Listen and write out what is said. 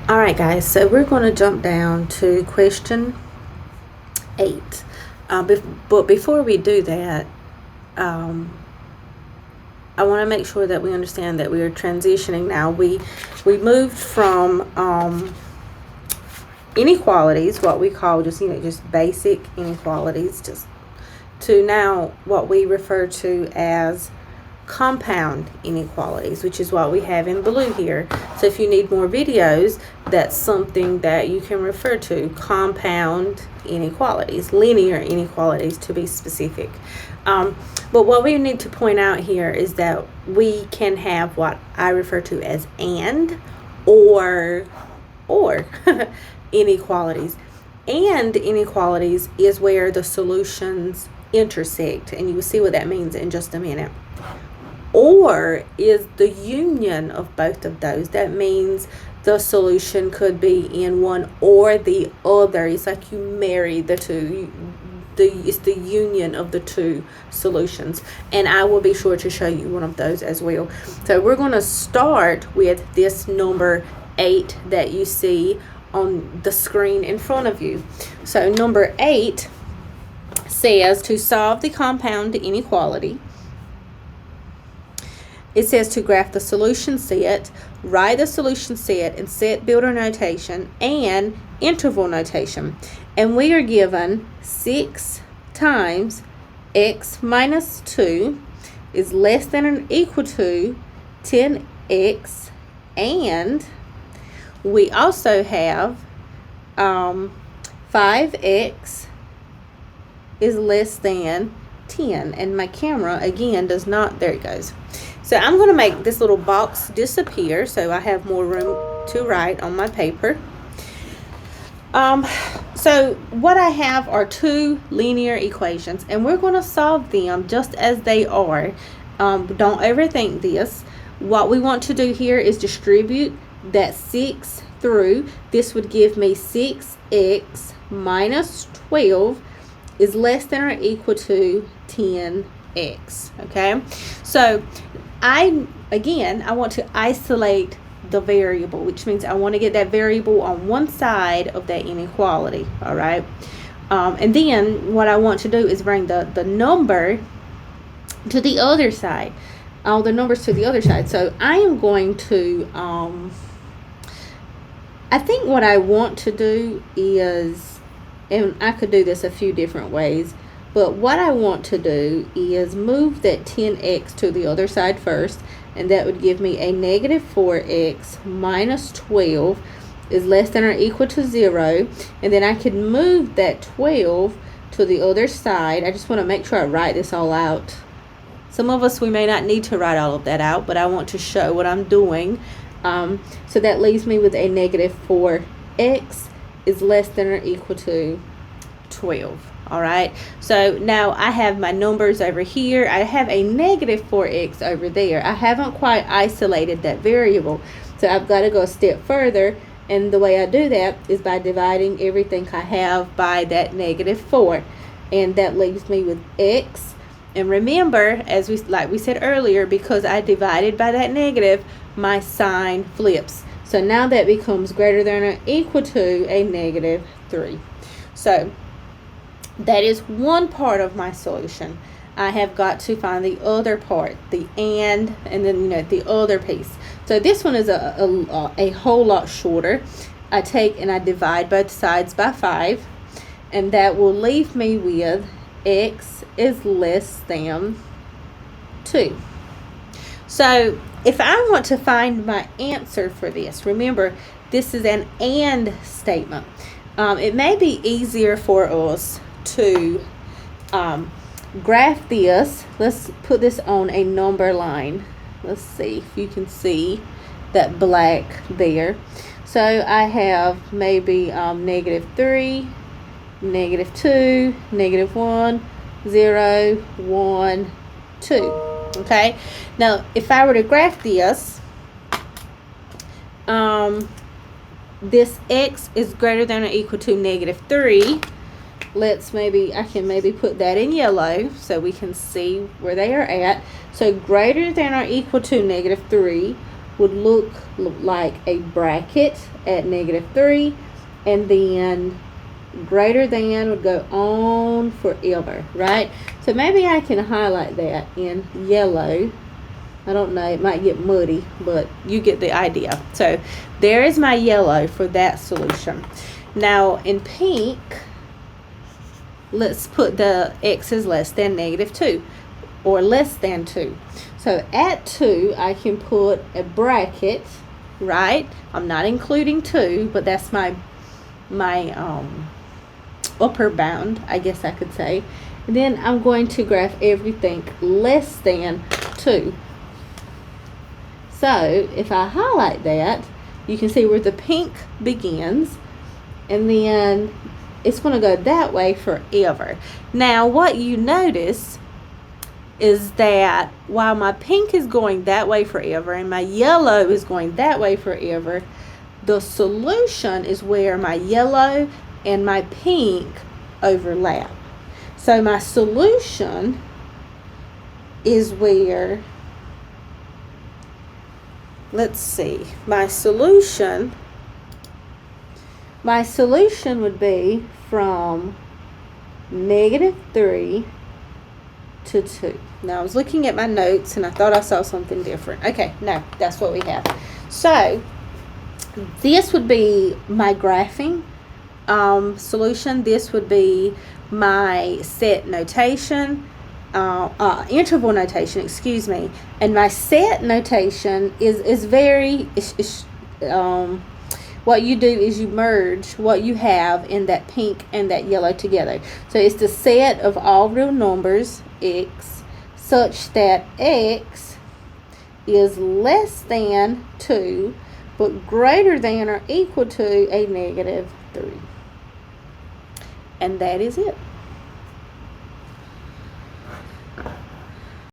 All right, guys, so we're going to jump down to question 8. But before we do that, I want to make sure that we understand that we are transitioning now. We moved from inequalities, what we call just basic inequalities, just to now what we refer to as compound inequalities, which is what we have in blue here. So if you need more videos, that's something that you can refer to: compound inequalities, linear inequalities to be specific. But what we need to point out here is that we can have what I refer to as and or inequalities. And inequalities is where the solutions intersect, and you will see what that means in just a minute. Or is the union of both of those. That means the solution could be in one or the other. It's like you marry the two. It's the union of the two solutions, and I will be sure to show you one of those as well. So we're going to start with this number 8 that you see on the screen in front of you. So number 8 says to solve the compound inequality. It says to graph the solution set, write the solution set in set builder notation and interval notation. And we are given 6 times x minus 2 is less than or equal to 10x, and we also have 5x is less than 10. And my camera, again, does not, there it goes. So I'm going to make this little box disappear so I have more room to write on my paper. So what I have are 2 linear equations, and we're going to solve them just as they are. Don't overthink this. What we want to do here is distribute that 6 through. This would give me 6x minus 12 is less than or equal to 10x. Okay, so I want to isolate the variable, which means I want to get that variable on one side of that inequality. All right, and then what I want to do is bring the number to the other side, all the numbers to the other side. So I am going to I think what I want to do is, and I could do this a few different ways, but what I want to do is move that 10x to the other side first, and that would give me a negative 4x minus 12 is less than or equal to 0. And then I can move that 12 to the other side. I just want to make sure I write this all out. Some of us, we may not need to write all of that out, but I want to show what I'm doing. So that leaves me with a negative 4x is less than or equal to 12. All right, so now I have my numbers over here. I have a negative 4x over there. I haven't quite isolated that variable, so I've got to go a step further, and the way I do that is by dividing everything I have by that negative 4, and that leaves me with x. And remember, as we said earlier, because I divided by that negative, my sign flips. So now that becomes greater than or equal to a negative 3. So that is one part of my solution. I have got to find the other part, the and then the other piece. So this one is a whole lot shorter. I take and I divide both sides by 5, and that will leave me with x is less than 2. So if I want to find my answer for this, remember this is an and statement. It may be easier for us to graph this. Let's put this on a number line. Let's see if you can see that black there. So I have maybe negative 3, negative 2, negative 1, 0, 1, 2. Okay, now if I were to graph this, this x is greater than or equal to negative 3. I can maybe put that in yellow so we can see where they are at. So greater than or equal to negative 3 would look like a bracket at -3, and then greater than would go on forever, right? So maybe I can highlight that in yellow. I don't know, it might get muddy, but you get the idea. So there is my yellow for that solution. Now in pink, let's put the x is less than -2 or less than 2. So at 2, I can put a bracket, right? I'm not including 2, but that's my upper bound, I guess I could say. And then I'm going to graph everything less than 2. So if I highlight that, you can see where the pink begins, and then it's going to go that way forever. Now what you notice is that while my pink is going that way forever and my yellow is going that way forever, the solution is where my yellow and my pink overlap. So my solution is where, let's see, my solution would be from -3 to 2. Now I was looking at my notes and I thought I saw something different. Okay, no, that's what we have. So this would be my graphing solution. This would be my set notation, interval notation, excuse me. And my set notation is very, what you do is you merge what you have in that pink and that yellow together. So it's the set of all real numbers, x, such that x is less than 2, but greater than or equal to a -3. And that is it.